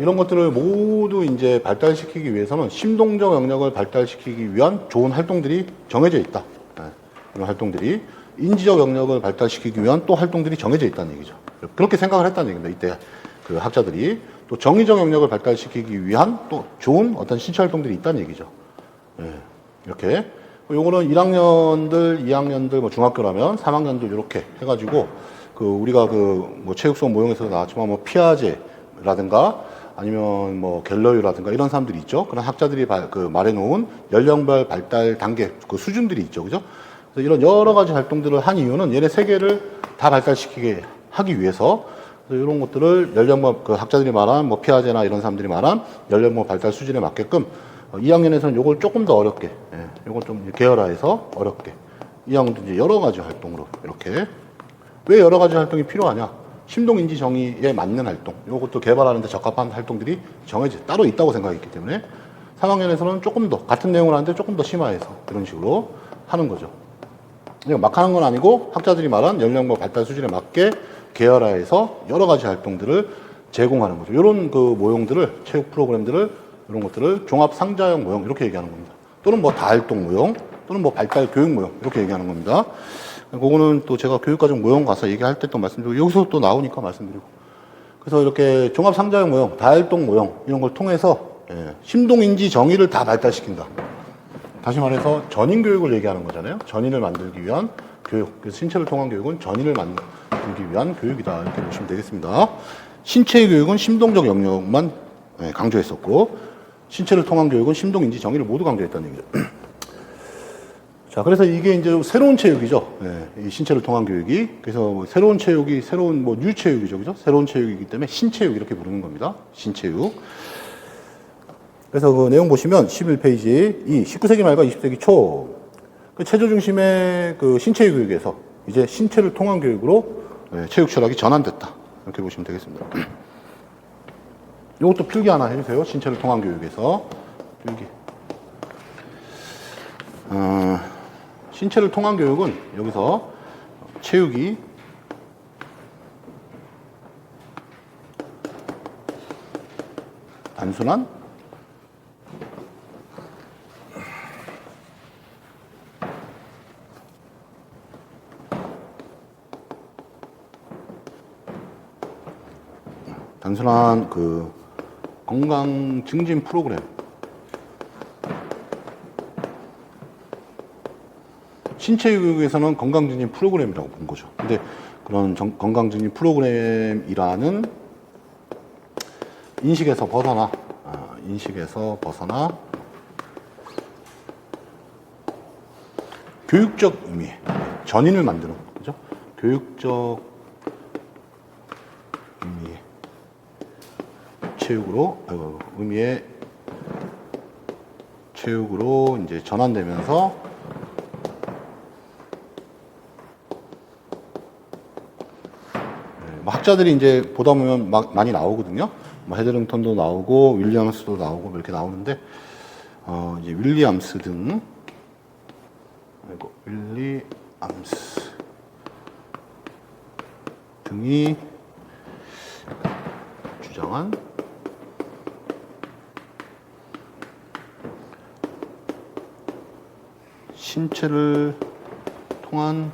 이런 것들을 모두 이제 발달시키기 위해서는 심동적 영역을 발달시키기 위한 좋은 활동들이 정해져 있다. 이런 활동들이 인지적 영역을 발달시키기 위한 또 활동들이 정해져 있다는 얘기죠. 그렇게 생각을 했다는 얘기입니다. 이때 그 학자들이 또 정의적 영역을 발달시키기 위한 또 좋은 어떤 신체 활동들이 있다는 얘기죠. 이렇게 요거는 1학년들, 2학년들 중학교라면 3학년들 이렇게 해가지고 우리가 체육 수업 모형에서 나왔지만 피아제라든가 아니면 갤러유라든가 이런 사람들이 있죠. 그런 학자들이 말해놓은 연령별 발달 단계 수준들이 있죠. 그죠? 그래서 이런 여러 가지 활동들을 한 이유는 얘네 세 개를 다 발달시키게 하기 위해서 이런 것들을 연령별 학자들이 말한 피아제나 이런 사람들이 말한 연령별 발달 수준에 맞게끔 2학년에서는 요걸 조금 더 어렵게, 요걸 좀 계열화해서 어렵게 2학년도 이제 여러 가지 활동으로 이렇게. 왜 여러 가지 활동이 필요하냐? 심동인지 정의에 맞는 활동, 이것도 개발하는 데 적합한 활동들이 따로 있다고 생각했기 때문에 3학년에서는 조금 더 같은 내용을 하는데 조금 더 심화해서 이런 식으로 하는 거죠. 막 하는 건 아니고 학자들이 말한 연령별 발달 수준에 맞게 계열화해서 여러 가지 활동들을 제공하는 거죠. 이런 모형들을, 체육 프로그램들을, 이런 것들을 종합 상자형 모형 이렇게 얘기하는 겁니다. 또는 다활동 모형, 또는 발달 교육 모형 이렇게 얘기하는 겁니다. 그거는 또 제가 교육과정 모형 가서 얘기할 때 또 말씀드리고, 여기서 또 나오니까 말씀드리고. 그래서 이렇게 종합 상자형 모형, 다활동 모형, 이런 걸 통해서, 심동인지 정의를 다 발달시킨다. 다시 말해서 전인교육을 얘기하는 거잖아요. 전인을 만들기 위한 교육. 그래서 신체를 통한 교육은 전인을 만들기 위한 교육이다. 이렇게 보시면 되겠습니다. 신체의 교육은 심동적 영역만 강조했었고, 신체를 통한 교육은 심동인지 정의를 모두 강조했다는 얘기죠. 자, 그래서 이게 이제 새로운 체육이죠. 이 신체를 통한 교육이. 그래서 새로운 체육이, 뉴 체육이죠. 그죠? 새로운 체육이기 때문에 신체육 이렇게 부르는 겁니다. 신체육. 그래서 내용 보시면 11페이지, 이 19세기 말과 20세기 초, 체조 중심의 신체의 교육에서 이제 신체를 통한 교육으로 체육 철학이 전환됐다. 이렇게 보시면 되겠습니다. 이것도 필기 하나 해주세요. 신체를 통한 교육에서. 필기. 신체를 통한 교육은 여기서 체육이 단순한 그 건강 증진 프로그램, 신체 교육에서는 건강 증진 프로그램이라고 본 거죠. 근데 그런 건강 증진 프로그램이라는 인식에서 벗어나 교육적 의미, 전인을 만드는 거죠. 교육적 의미, 의미의 체육으로 이제 전환되면서 학자들이 이제 보다 보면 많이 나오거든요. 뭐 헤드링턴도 나오고 윌리엄스도 나오고 이렇게 나오는데 이제 윌리엄스 등이 주장한 신체를 통한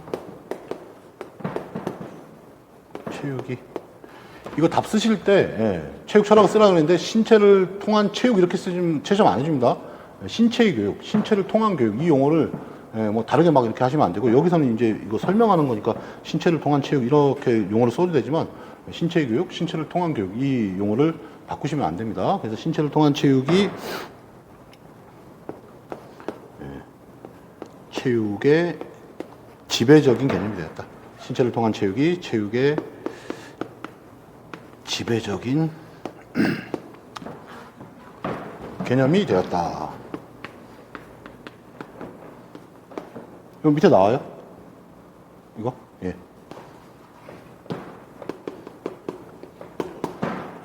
체육이, 이거 답 쓰실 때 체육 철학을 쓰라고 그랬는데 신체를 통한 체육 이렇게 쓰시면 채점 안 해줍니다. 신체의 교육, 신체를 통한 교육, 이 용어를 뭐 다르게 막 이렇게 하시면 안 되고, 여기서는 이제 이거 설명하는 거니까 신체를 통한 체육 이렇게 용어를 써도 되지만, 신체의 교육, 신체를 통한 교육 이 용어를 바꾸시면 안 됩니다. 그래서 신체를 통한 체육이 체육의 지배적인 개념이 되었다. 신체를 통한 체육이 체육의 지배적인 개념이 되었다. 이거 밑에 나와요? 이거? 예.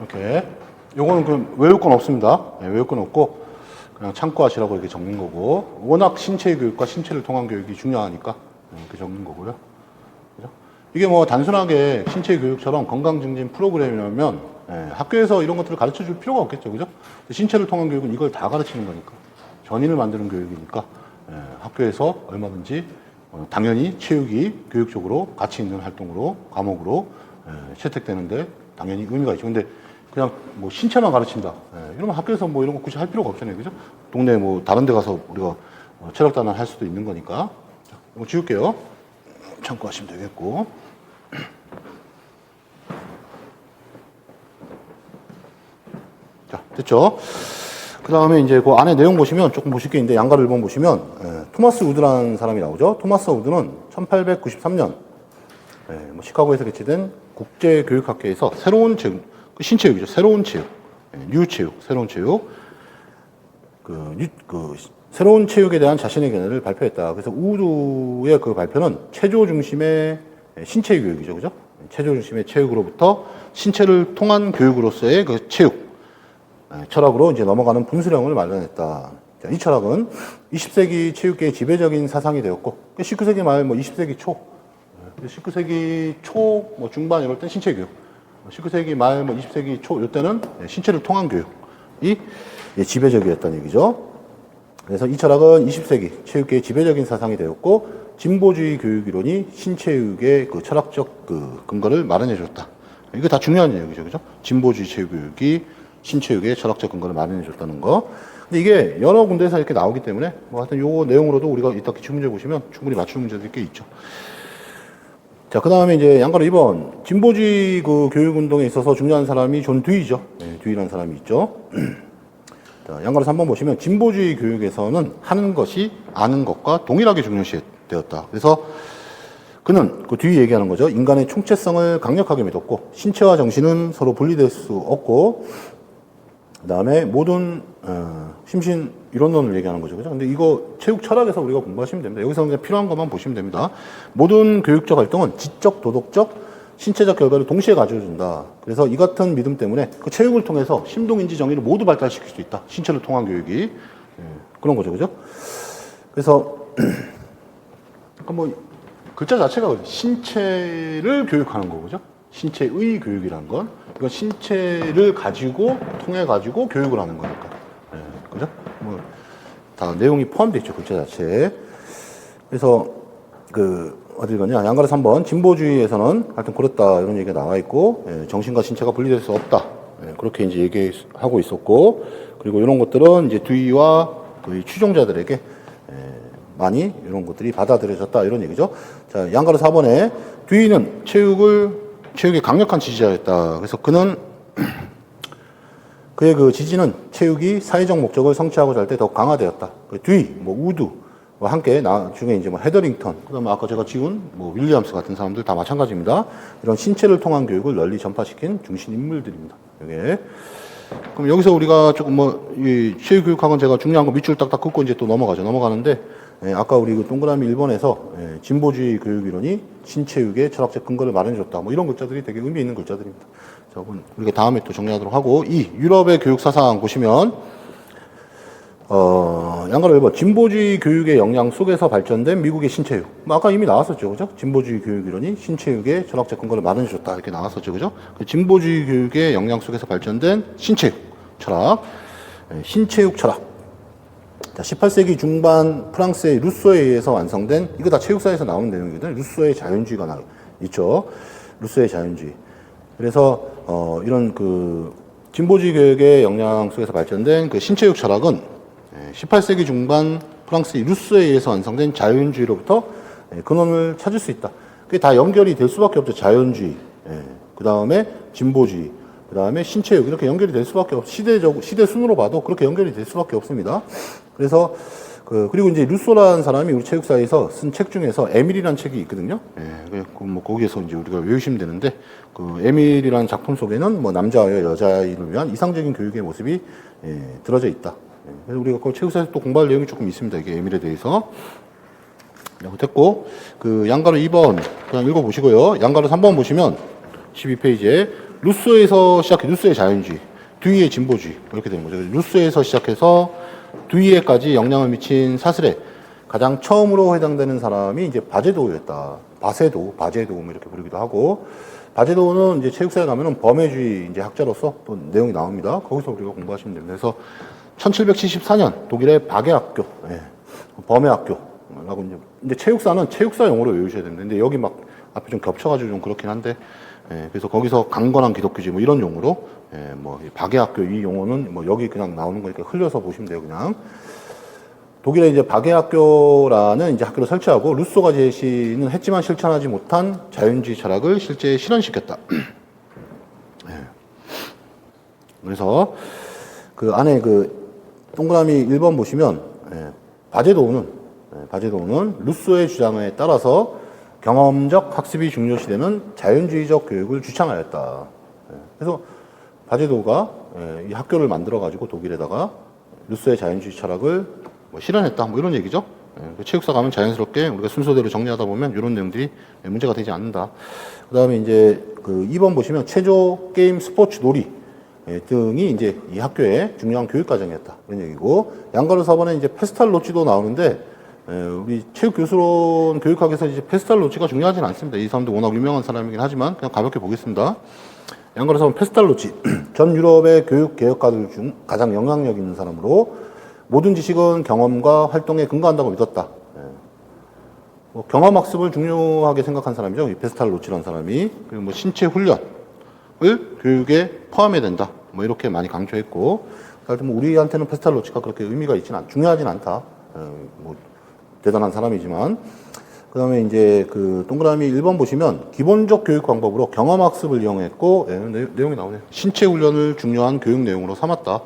이렇게. 요거는 그럼 외울 건 없습니다. 네, 외울 건 없고 그냥 참고하시라고 이렇게 적는 거고, 워낙 신체 교육과 신체를 통한 교육이 중요하니까 이렇게 적는 거고요. 그죠? 이게 뭐 단순하게 신체 교육처럼 건강 증진 프로그램이라면 학교에서 이런 것들을 가르쳐 줄 필요가 없겠죠. 그죠? 신체를 통한 교육은 이걸 다 가르치는 거니까, 전인을 만드는 교육이니까 학교에서 얼마든지 당연히 체육이 교육적으로 가치 있는 활동으로, 과목으로 채택되는데 당연히 의미가 있죠. 근데 그냥 뭐 신체만 가르친다, 이러면 학교에서 뭐 이런 거 굳이 할 필요가 없잖아요. 그죠? 동네 뭐 다른 데 가서 우리가 체력단을 할 수도 있는 거니까. 자, 이거 지울게요. 참고하시면 되겠고. 자, 됐죠? 그 다음에 이제 그 안에 내용 보시면 조금 보실 게 있는데, 양가를 1번 보시면 토마스 우드라는 사람이 나오죠. 토마스 우드는 1893년 뭐 시카고에서 개최된 국제교육학회에서 새로운 체육, 신체육이죠. 새로운 체육, 뉴체육, 새로운 체육, 새로운 체육에 대한 자신의 견해를 발표했다. 그래서 우드의 그 발표는 체조 중심의 신체 교육이죠. 그죠? 체조 중심의 체육으로부터 신체를 통한 교육으로서의 그 체육, 철학으로 이제 넘어가는 분수령을 마련했다. 자, 이 철학은 20세기 체육계의 지배적인 사상이 되었고, 19세기 말, 뭐 20세기 초, 19세기 초, 뭐 중반 이럴 땐 신체 교육, 19세기 말, 뭐 20세기 초 이때는 신체를 통한 교육이 지배적이었다는 얘기죠. 그래서 이 철학은 20세기 체육계의 지배적인 사상이 되었고, 진보주의 교육 이론이 신체육의 그 철학적 그 근거를 마련해 줬다. 이거 다 중요한 얘기죠, 그죠? 진보주의 체육이 신체육의 철학적 근거를 마련해 줬다는 거. 근데 이게 여러 군데에서 이렇게 나오기 때문에 뭐 하여튼 요 내용으로도 우리가 이따 기출 문제 보시면 충분히 맞추는 문제들이 꽤 있죠. 자, 그 다음에 이제 양가로 2번. 진보주의 그 교육운동에 있어서 중요한 사람이 존 듀이죠. 듀이라는 사람이 있죠. 자, 양가로 3번 보시면 진보주의 교육에서는 하는 것이 아는 것과 동일하게 중요시되었다. 그래서 그는 그 뒤에 얘기하는 거죠. 인간의 총체성을 강력하게 믿었고, 신체와 정신은 서로 분리될 수 없고, 그 다음에 모든 심신 이론론을 얘기하는 거죠. 그죠? 근데 이거 체육 철학에서 우리가 공부하시면 됩니다. 여기서 그냥 필요한 것만 보시면 됩니다. 모든 교육적 활동은 지적, 도덕적, 신체적 결과를 동시에 가져준다. 그래서 이 같은 믿음 때문에 그 체육을 통해서 심동인지 정의를 모두 발달시킬 수 있다. 신체를 통한 교육이. 그런 거죠. 그죠? 그래서 뭐 글자 자체가 신체를 교육하는 거죠. 신체의 교육이라는 건. 이건 신체를 가지고, 통해가지고 교육을 하는 거니까. 네, 그죠? 뭐, 다 내용이 포함되어 있죠, 글자 자체에. 그래서, 어딜 가냐. 양가로 3번. 진보주의에서는 하여튼 그렇다. 이런 얘기가 나와 있고, 예, 정신과 신체가 분리될 수 없다. 예, 그렇게 이제 얘기하고 있었고, 그리고 이런 것들은 이제 두이와 그 추종자들에게 많이 이런 것들이 받아들여졌다. 이런 얘기죠. 자, 양가로 4번에 두이는 체육의 강력한 지지자였다. 그래서 그는 그의 그 지지는 체육이 사회적 목적을 성취하고자 할 때 더욱 강화되었다. 두이, 뭐 우드와 함께 나중에 이제 뭐 헤더링턴, 그다음에 아까 제가 지운 뭐 윌리엄스 같은 사람들 다 마찬가지입니다. 이런 신체를 통한 교육을 널리 전파시킨 중심 인물들입니다. 이게. 그럼 여기서 우리가 조금 이 체육교육학은 제가 중요한 거 밑줄 딱딱 긋고 이제 또 넘어가는데, 예, 아까 우리 그 동그라미 1번에서 예, 진보주의 교육이론이 신체육의 철학적 근거를 마련해줬다. 뭐 이런 글자들이 되게 의미 있는 글자들입니다. 자, 우리가 다음에 또 정리하도록 하고, 유럽의 교육 사상 보시면, 양가로 1번, 진보주의 교육의 영향 속에서 발전된 미국의 신체육. 뭐 아까 이미 나왔었죠. 그죠? 진보주의 교육이론이 신체육의 철학적 근거를 마련해줬다. 이렇게 나왔었죠. 그죠? 진보주의 교육의 영향 속에서 발전된 신체육 철학. 신체육 철학. 자, 18세기 중반 프랑스의 루소에 의해서 완성된, 이거 다 체육사에서 나오는 내용이거든요. 루소의 자연주의가 있죠. 루소의 자연주의. 그래서, 이런 진보주의 교육의 영향 속에서 발전된 그 신체육 철학은 18세기 중반 프랑스의 루소에 의해서 완성된 자연주의로부터 근원을 찾을 수 있다. 그게 다 연결이 될 수밖에 없죠. 자연주의, 그 다음에 진보주의, 그 다음에 신체육, 이렇게 연결이 될 수밖에 시대 순으로 봐도 그렇게 연결이 될 수밖에 없습니다. 그래서, 그리고 이제 루소라는 사람이 우리 체육사에서 쓴 책 중에서 에밀이라는 책이 있거든요. 뭐 거기에서 이제 우리가 외우시면 되는데, 에밀이라는 작품 속에는 뭐 남자와 여자아이를 위한 이상적인 교육의 모습이 들어져 있다. 그래서 우리가 그 체육사에서 또 공부할 내용이 조금 있습니다. 이게 에밀에 대해서. 됐고, 양가로 2번 그냥 읽어보시고요. 양가로 3번 보시면 12페이지에 루소에서 시작해, 루소의 자연주의, 두이의 진보주의, 이렇게 되는 거죠. 루소에서 시작해서 두이에까지 영향을 미친 사슬에 가장 처음으로 해당되는 사람이 이제 바제도였다. 바제도 뭐 이렇게 부르기도 하고, 바제도는 이제 체육사에 가면은 범해주의 이제 학자로서 또 내용이 나옵니다. 거기서 우리가 공부하시면 됩니다. 그래서 1774년 독일의 바게학교, 범해학교라고 이제 체육사는 체육사 용어로 외우셔야 되는데, 근데 여기 막 앞에 좀 겹쳐가지고 좀 그렇긴 한데, 그래서 거기서 강건한 기독교주의 뭐 이런 용어로, 뭐 바게학교 이 용어는 뭐 여기 그냥 나오는 거니까 흘려서 보시면 돼요, 그냥. 독일의 이제 바게학교라는 이제 학교를 설치하고 루소가 제시는 했지만 실천하지 못한 자연주의 철학을 실제 실현시켰다. 그래서 그 안에 동그라미 1번 보시면 바제도우는 루소의 주장에 따라서 경험적 학습이 중요시되는 자연주의적 교육을 주창하였다. 그래서 바제도우가 이 학교를 만들어가지고 독일에다가 루소의 자연주의 철학을 뭐 실현했다. 뭐 이런 얘기죠. 체육사 가면 자연스럽게 우리가 순서대로 정리하다 보면 이런 내용들이 문제가 되지 않는다. 그 다음에 이제 2번 보시면 체조, 게임, 스포츠, 놀이 등이 이제 이 학교의 중요한 교육 과정이었다. 이런 얘기고, 양가로 4번에 이제 페스탈로치도 나오는데, 우리 체육 교수론 교육학에서 이제 페스탈로치가 중요하진 않습니다. 이 사람도 워낙 유명한 사람이긴 하지만 그냥 가볍게 보겠습니다. 양가로 4번 페스탈로치, 전 유럽의 교육 개혁가들 중 가장 영향력 있는 사람으로 모든 지식은 경험과 활동에 근거한다고 믿었다. 뭐 경험 학습을 중요하게 생각한 사람이죠. 이 페스탈로치라는 사람이. 그리고 뭐 신체 훈련을 교육에 포함해야 된다. 뭐 이렇게 많이 강조했고, 하여튼 뭐 우리한테는 페스탈로치가 그렇게 의미가 중요하진 않다. 뭐 대단한 사람이지만. 그 다음에 이제 동그라미 1번 보시면 기본적 교육 방법으로 경험 학습을 이용했고, 내용이 나오네요. 신체 훈련을 중요한 교육 내용으로 삼았다.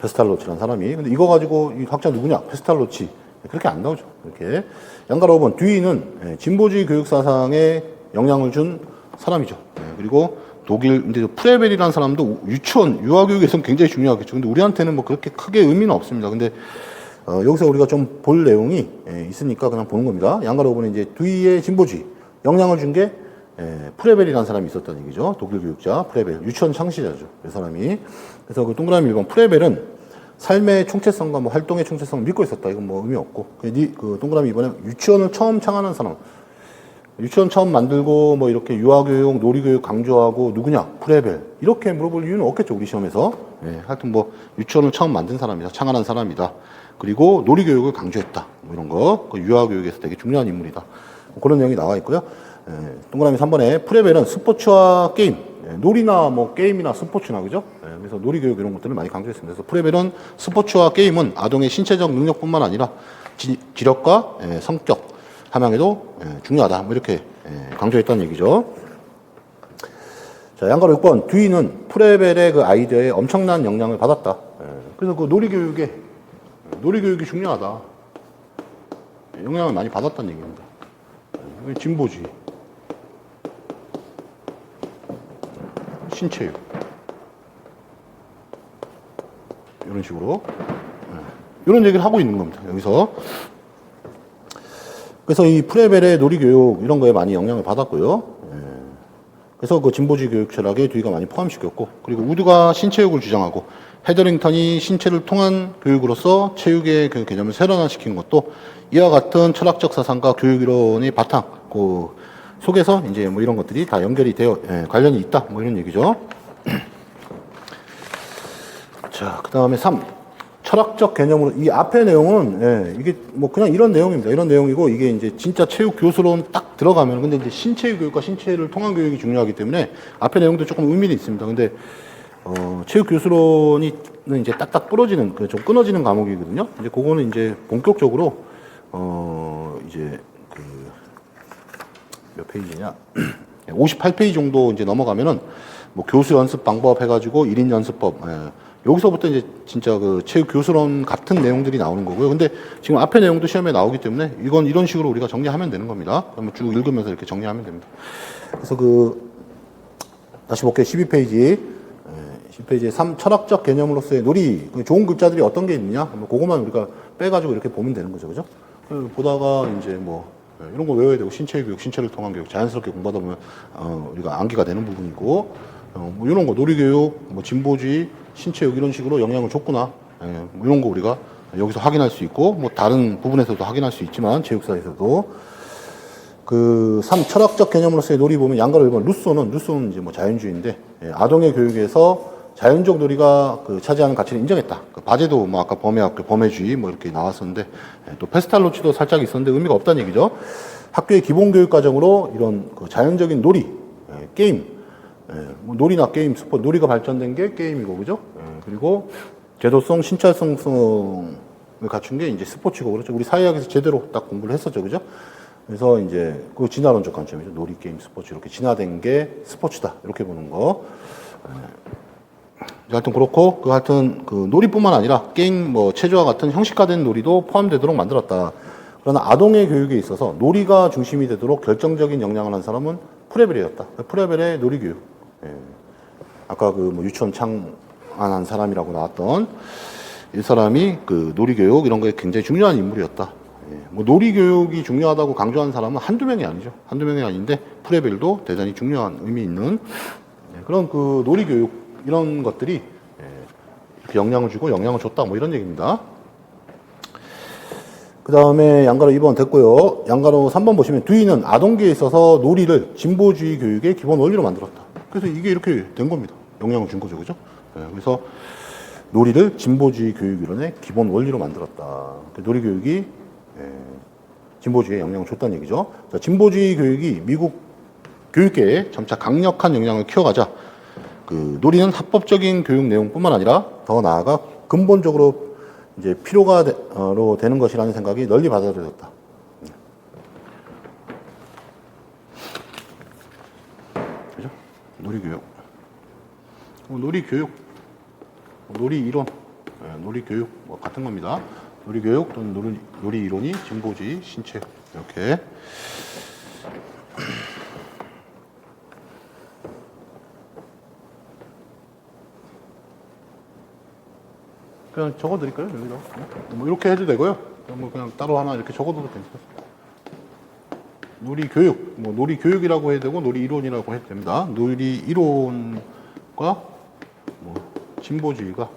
페스탈로치라는 사람이. 근데 이거 가지고 이 학자 누구냐? 페스탈로치. 그렇게 안 나오죠. 이렇게. 양가로 5번 두이는 진보주의 교육 사상에 영향을 준 사람이죠. 그리고 독일, 이제 프레벨이라는 사람도 유치원, 유아교육에서는 굉장히 중요하겠죠. 근데 우리한테는 뭐 그렇게 크게 의미는 없습니다. 근데, 여기서 우리가 좀 볼 내용이 있으니까 그냥 보는 겁니다. 양가로 5번에 이제 두이의 진보주의, 영향을 준 게, 프레벨이라는 사람이 있었다는 얘기죠. 독일 교육자, 프레벨. 유치원 창시자죠. 그 사람이. 그래서 동그라미 1번, 프레벨은 삶의 총체성과 뭐 활동의 총체성을 믿고 있었다. 이건 뭐 의미 없고. 그 동그라미 이번에 유치원을 처음 창안한 사람. 유치원 처음 만들고 뭐 이렇게 유아교육, 놀이교육 강조하고 누구냐? 프레벨. 이렇게 물어볼 이유는 없겠죠, 우리 시험에서. 예, 하여튼 뭐 유치원을 처음 만든 사람이다. 창안한 사람이다. 그리고 놀이교육을 강조했다. 뭐 이런 거. 그 유아교육에서 되게 중요한 인물이다. 뭐 그런 내용이 나와 있고요. 예, 동그라미 3번에 프레벨은 스포츠와 게임. 예, 놀이나 뭐 게임이나 스포츠나 그죠? 예, 그래서 놀이교육 이런 것들을 많이 강조했습니다. 그래서 프레벨은 스포츠와 게임은 아동의 신체적 능력뿐만 아니라 지력과 성격, 함양에도 중요하다. 뭐 이렇게 강조했다는 얘기죠. 자, 양가로 6번. 뒤는 프레벨의 그 아이디어에 엄청난 영향을 받았다. 그래서 그 놀이교육이 중요하다. 영향을 많이 받았다는 얘기입니다. 진보주의, 신체육 이런 식으로 이런 얘기를 하고 있는 겁니다. 여기서. 그래서 이 프레벨의 놀이교육 이런 거에 많이 영향을 받았고요. 그래서 그 진보주의 교육 철학에 뒤가 많이 포함시켰고, 그리고 우드가 신체육을 주장하고 헤더링턴이 신체를 통한 교육으로서 체육의 그 개념을 세련화시킨 것도 이와 같은 철학적 사상과 교육 이론의 바탕 그 속에서 이제 뭐 이런 것들이 다 연결이 되어 관련이 있다. 뭐 이런 얘기죠. 자, 그 다음에 3. 철학적 개념으로, 이 앞의 내용은, 이게 뭐 그냥 이런 내용입니다. 이런 내용이고, 이게 이제 진짜 체육 교수론 딱 들어가면, 근데 이제 신체육 교육과 신체를 통한 교육이 중요하기 때문에 앞의 내용도 조금 의미는 있습니다. 근데, 체육 교수론이 이제 딱딱 부러지는, 좀 끊어지는 과목이거든요. 이제 그거는 이제 본격적으로, 이제 몇 페이지냐. 58페이지 정도 이제 넘어가면은, 뭐 교수 연습 방법 해가지고 1인 연습법, 여기서부터 이제 진짜 그 체육 교수론 같은 내용들이 나오는 거고요. 근데 지금 앞에 내용도 시험에 나오기 때문에 이건 이런 식으로 우리가 정리하면 되는 겁니다. 그러면 쭉 읽으면서 이렇게 정리하면 됩니다. 그래서 다시 볼게요. 12페이지. 12페이지에 3. 철학적 개념으로서의 놀이. 좋은 글자들이 어떤 게 있느냐? 뭐 그것만 우리가 빼가지고 이렇게 보면 되는 거죠. 그죠? 보다가 이제 뭐, 이런 거 외워야 되고, 신체 교육, 신체를 통한 교육, 자연스럽게 공부하다 보면, 우리가 암기가 되는 부분이고, 뭐 이런 거, 놀이교육, 뭐 진보주의, 신체육 이런 식으로 영향을 줬구나. 뭐 이런 거 우리가 여기서 확인할 수 있고, 뭐 다른 부분에서도 확인할 수 있지만, 체육사에서도. 3. 철학적 개념으로서의 놀이 보면 양가로 1번. 루소는 이제 뭐 자연주의인데, 아동의 교육에서 자연적 놀이가 차지하는 가치를 인정했다. 바제도 뭐 아까 범해주의 뭐 이렇게 나왔었는데, 또 페스탈로치도 살짝 있었는데 의미가 없다는 얘기죠. 학교의 기본교육 과정으로 이런 자연적인 놀이, 게임, 뭐 놀이나 게임, 스포츠, 놀이가 발전된 게 게임이고, 그죠? 그리고 제도성, 신체성을 갖춘 게 이제 스포츠고, 그렇죠? 우리 사회학에서 제대로 딱 공부를 했었죠, 그죠? 그래서 이제 그 진화론적 관점이죠. 놀이, 게임, 스포츠. 이렇게 진화된 게 스포츠다. 이렇게 보는 거. 하여튼 그렇고, 하여튼 놀이뿐만 아니라 게임, 뭐, 체조와 같은 형식화된 놀이도 포함되도록 만들었다. 그러나 아동의 교육에 있어서 놀이가 중심이 되도록 결정적인 영향을 한 사람은 프레벨이었다. 프레벨의 놀이교육. 아까 뭐 유치원 창안한 사람이라고 나왔던 이 사람이 놀이교육 이런 거에 굉장히 중요한 인물이었다. 뭐 놀이교육이 중요하다고 강조하는 사람은 한두 명이 아니죠. 한두 명이 아닌데 프레벨도 대단히 중요한 의미 있는 그런 놀이교육 이런 것들이 이렇게 영향을 주고 영향을 줬다. 뭐 이런 얘기입니다. 그 다음에 양가로 2번 됐고요. 양가로 3번 보시면 뒤는 아동기에 있어서 놀이를 진보주의 교육의 기본 원리로 만들었다. 그래서 이게 이렇게 된 겁니다. 영향을 준 거죠. 그죠? 그래서 놀이를 진보주의 교육 이론의 기본 원리로 만들었다. 놀이교육이 진보주의에 영향을 줬다는 얘기죠. 자, 진보주의 교육이 미국 교육계에 점차 강력한 영향을 키워가자 놀이는 합법적인 교육 내용뿐만 아니라 더 나아가 근본적으로 이제 필요가로 되는 것이라는 생각이 널리 받아들여졌다. 그죠? 놀이교육. 놀이교육. 놀이이론. 놀이교육. 뭐 같은 겁니다. 놀이교육 또는 놀이이론이 진보주의, 신체. 이렇게. 그냥 적어드릴까요? 여기다. 뭐 이렇게 해도 되고요. 뭐 그냥 따로 하나 이렇게 적어도 괜찮습니다. 놀이교육, 뭐 놀이교육이라고 해도 되고 놀이이론이라고 해도 됩니다. 놀이이론과 뭐 진보주의가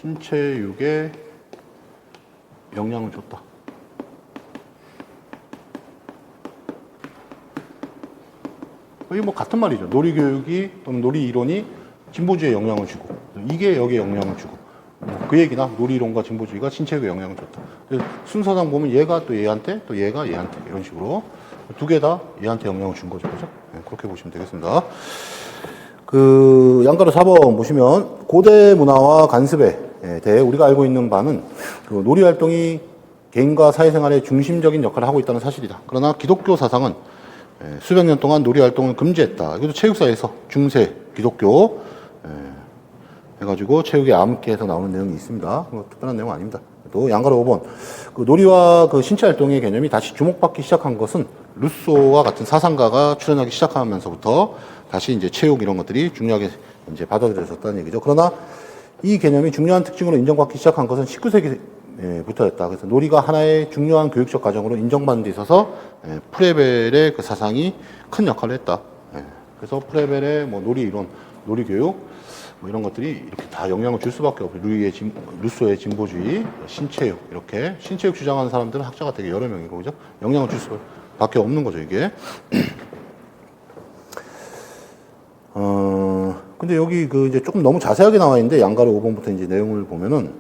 신체육에 영향을 줬다. 이게 뭐 같은 말이죠. 놀이교육이 또는 놀이이론이 진보주의에 영향을 주고 이게 여기에 영향을 주고 그 얘기나 놀이이론과 진보주의가 신체육에 영향을 줬다. 순서상 보면 얘가 또 얘한테 또 얘가 얘한테 이런 식으로 두 개 다 얘한테 영향을 준 거죠. 그죠? 네, 그렇게 보시면 되겠습니다. 그 양가로 4번 보시면 고대 문화와 간습에 대해 우리가 알고 있는 바는 그 놀이 활동이 개인과 사회생활의 중심적인 역할을 하고 있다는 사실이다. 그러나 기독교 사상은 수백 년 동안 놀이 활동을 금지했다. 이것도 체육사에서 중세 기독교 해가지고 체육의 암흑기에서 나오는 내용이 있습니다. 특별한 내용 아닙니다. 또 양가로 5번 그 놀이와 그 신체 활동의 개념이 다시 주목받기 시작한 것은 루소와 같은 사상가가 출연하기 시작하면서부터 다시 이제 체육 이런 것들이 중요하게 이제 받아들여졌다는 얘기죠. 그러나 이 개념이 중요한 특징으로 인정받기 시작한 것은 19세기부터였다. 그래서 놀이가 하나의 중요한 교육적 과정으로 인정받는 데 있어서 프레벨의 그 사상이 큰 역할을 했다. 그래서 프레벨의 뭐 놀이 이론, 놀이 교육 뭐 이런 것들이 이렇게 다 영향을 줄 수밖에 없어요. 루소의 진보주의, 신체육 이렇게 신체육 주장하는 사람들은 학자가 되게 여러 명이고 그죠? 영향을 줄 수밖에 없는 거죠 이게. 근데 여기 그 이제 조금 너무 자세하게 나와 있는데 양가로 5번부터 이제 내용을 보면은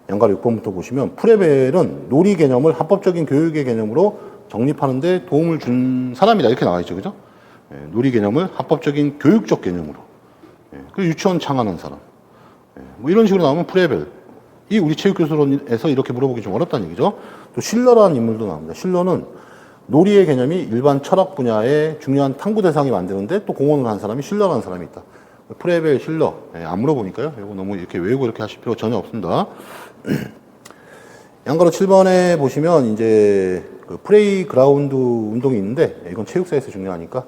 양가로 6번부터 보시면 프레벨은 놀이 개념을 합법적인 교육의 개념으로 정립하는데 도움을 준 사람이다 이렇게 나와 있죠, 그죠? 놀이 개념을 합법적인 교육적 개념으로. 그리고 유치원 창안한 사람. 뭐 이런 식으로 나오면 프레벨. 이 우리 체육교수론에서 이렇게 물어보기 좀 어렵다는 얘기죠. 또 실러라는 인물도 나옵니다. 실러는 놀이의 개념이 일반 철학 분야의 중요한 탐구 대상이 만드는데 또 공헌을 한 사람이 실러라는 사람이 있다. 프레벨, 실러. 안 물어보니까요. 이거 너무 이렇게 외우고 이렇게 하실 필요 전혀 없습니다. 양가로 7번에 보시면 이제 그 프레이그라운드 운동이 있는데 이건 체육사에서 중요하니까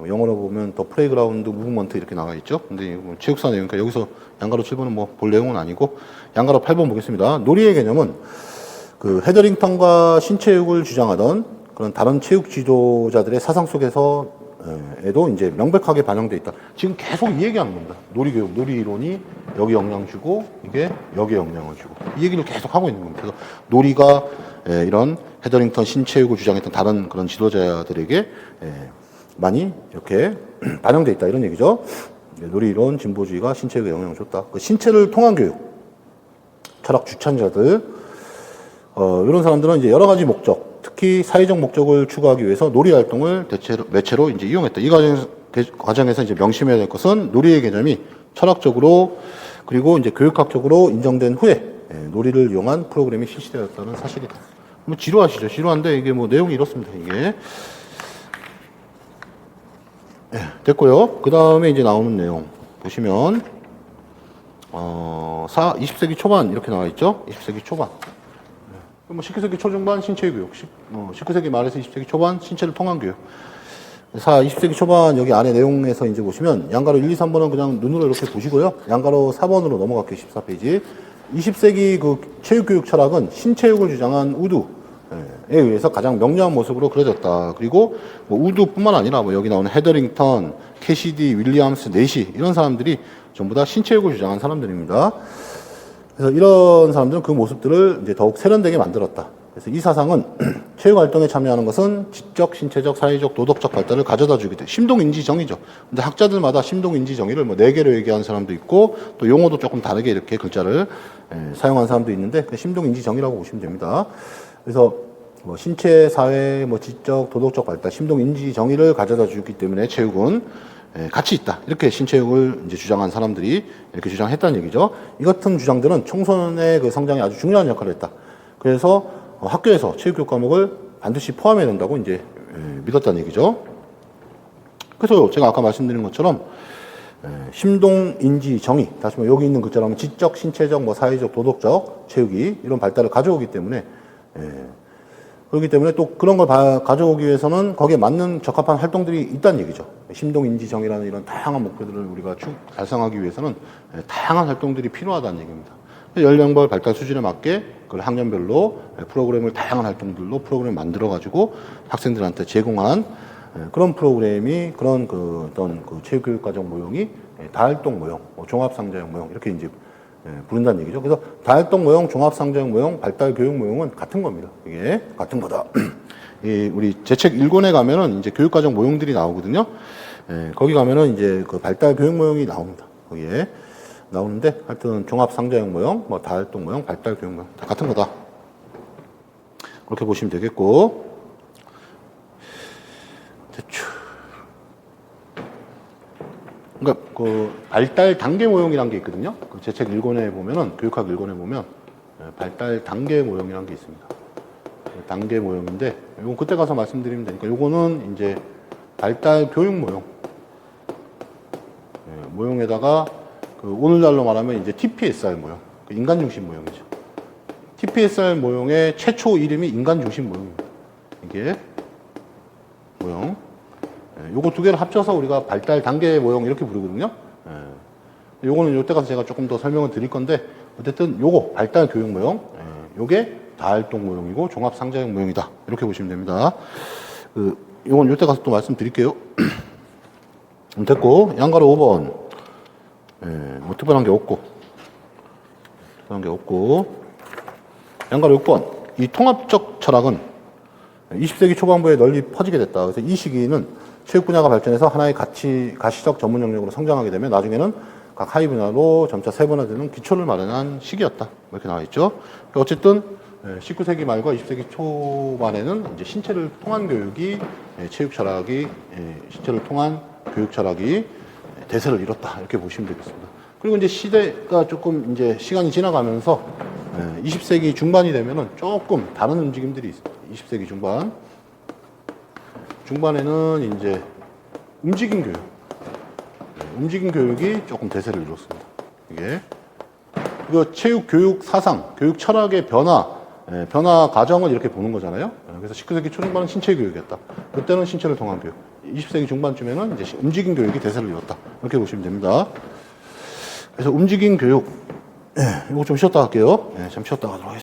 영어로 보면 더 프레이그라운드 무브먼트 이렇게 나와 있죠. 근데 이거 체육사 내용이니까 여기서 양가로 7번은 뭐 볼 내용은 아니고 양가로 8번 보겠습니다. 놀이의 개념은 그 헤더링턴과 신체육을 주장하던 그런 다른 체육 지도자들의 사상 속에서 에도 이제 명백하게 반영돼 있다. 지금 계속 이 얘기하는 겁니다. 놀이교육, 놀이이론이 여기 영향 주고 이게 여기에 영향을 주고 이 얘기를 계속 하고 있는 겁니다. 그래서 놀이가 이런 헤더링턴 신체육을 주장했던 다른 그런 지도자들에게 많이 이렇게 반영돼 있다 이런 얘기죠. 놀이이론, 진보주의가 신체육에 영향을 줬다. 그 신체를 통한 교육, 철학 주찬자들 이런 사람들은 이제 여러 가지 목적, 특히 사회적 목적을 추구하기 위해서 놀이 활동을 매체로 이제 이용했다. 이 과정에서 이제 명심해야 될 것은 놀이의 개념이 철학적으로 그리고 이제 교육학적으로 인정된 후에 놀이를 이용한 프로그램이 실시되었다는 사실이다. 뭐 지루하시죠? 지루한데 이게 뭐 내용이 이렇습니다. 이게 됐고요. 그 다음에 이제 나오는 내용 보시면 20세기 초반 이렇게 나와 있죠. 20세기 초반. 뭐 19세기 초중반 신체의 교육, 19세기 말에서 20세기 초반 신체를 통한 교육. 20세기 초반 여기 안에 내용에서 이제 보시면 양가로 1, 2, 3번은 그냥 눈으로 이렇게 보시고요. 양가로 4번으로 넘어갈게요. 14페이지. 20세기 그 체육교육 철학은 신체육을 주장한 우드에 의해서 가장 명료한 모습으로 그려졌다. 그리고 뭐 우드뿐만 아니라 뭐 여기 나오는 헤더링턴, 캐시디, 윌리엄스, 네시 이런 사람들이 전부 다 신체육을 주장한 사람들입니다. 그래서 이런 사람들은 그 모습들을 이제 더욱 세련되게 만들었다. 그래서 이 사상은 체육 활동에 참여하는 것은 지적, 신체적, 사회적, 도덕적 발달을 가져다 주기 때문에 심동인지 정의죠. 근데 학자들마다 심동인지 정의를 뭐 4개로 얘기하는 사람도 있고 또 용어도 조금 다르게 이렇게 글자를 사용하는 사람도 있는데 심동인지 정의라고 보시면 됩니다. 그래서 뭐 신체, 사회, 뭐 지적, 도덕적 발달, 심동인지 정의를 가져다 주기 때문에 체육은 가치 있다. 이렇게 신체육을 이제 주장한 사람들이 이렇게 주장했다는 얘기죠. 이 같은 주장들은 청소년의 그 성장에 아주 중요한 역할을 했다. 그래서 학교에서 체육교육 과목을 반드시 포함해야 된다고 이제 믿었다는 얘기죠. 그래서 제가 아까 말씀드린 것처럼 심동, 인지, 정의, 다시 뭐 여기 있는 글자로 하면 지적, 신체적, 뭐 사회적, 도덕적 체육이 이런 발달을 가져오기 때문에 그렇기 때문에 또 그런 걸 가져오기 위해서는 거기에 맞는 적합한 활동들이 있다는 얘기죠. 심동인지정이라는 이런 다양한 목표들을 우리가 달성하기 위해서는 다양한 활동들이 필요하다는 얘기입니다. 연령별 발달 수준에 맞게 그걸 학년별로 프로그램을 다양한 활동들로 프로그램을 만들어가지고 학생들한테 제공한 그런 프로그램이 그런 그 어떤 그 체육교육과정 모형이 다활동 모형, 종합상자형 모형 이렇게 이제 부른다는 얘기죠. 그래서 다활동 모형, 종합상정 모형, 발달 교육 모형은 같은 겁니다. 이게 같은 거다. 우리 제 책 1권에 가면은 이제 교육과정 모형들이 나오거든요. 거기 가면은 이제 그 발달 교육 모형이 나옵니다. 거기에 나오는데 하여튼 종합상자형 모형, 뭐 다활동 모형, 발달 교육 모형 다 같은 거다. 그렇게 보시면 되겠고. 대충. 그러니까 그 발달 단계 모형이라는 게 있거든요. 제 책 1권에 보면은 교육학 1권에 보면 발달 단계 모형이라는 게 있습니다. 단계 모형인데 이건 그때 가서 말씀드리면 되니까 요거는 이제 발달 교육 모형. 모형에다가 그 오늘날로 말하면 이제 TPSR 모형, 그 인간 중심 모형이죠. TPSR 모형의 최초 이름이 인간 중심 모형입니다. 이게 모형. 요거 두 개를 합쳐서 우리가 발달 단계 모형 이렇게 부르거든요. 요거는 요때 가서 제가 조금 더 설명을 드릴 건데 어쨌든 요거 발달 교육 모형, 요게 다활동 모형이고 종합 상자형 모형이다. 이렇게 보시면 됩니다. 요건 요때 가서 또 말씀드릴게요. 됐고 양가로 5번. 뭐 특별한 게 없고. 특별한 게 없고. 양가로 6번. 이 통합적 철학은 20세기 초반부에 널리 퍼지게 됐다. 그래서 이 시기는 체육 분야가 발전해서 하나의 가시적 전문 영역으로 성장하게 되면 나중에는 각 하위 분야로 점차 세분화되는 기초를 마련한 시기였다. 이렇게 나와 있죠. 어쨌든 19세기 말과 20세기 초반에는 이제 신체를 통한 교육이 체육 철학이 신체를 통한 교육 철학이 대세를 이뤘다. 이렇게 보시면 되겠습니다. 그리고 이제 시대가 조금 이제 시간이 지나가면서 20세기 중반이 되면은 조금 다른 움직임들이 있습니다. 20세기 중반에는 이제 움직임 교육. 움직임 교육이 조금 대세를 이뤘습니다. 이게. 이거 체육 교육 사상, 교육 철학의 변화 과정을 이렇게 보는 거잖아요. 그래서 19세기 초중반은 신체 교육이었다. 그때는 신체를 통한 교육. 20세기 중반쯤에는 이제 움직임 교육이 대세를 이뤘다. 이렇게 보시면 됩니다. 그래서 움직임 교육. 이거 좀 쉬었다 할게요. 잠시 쉬었다 가도록 하겠습니다.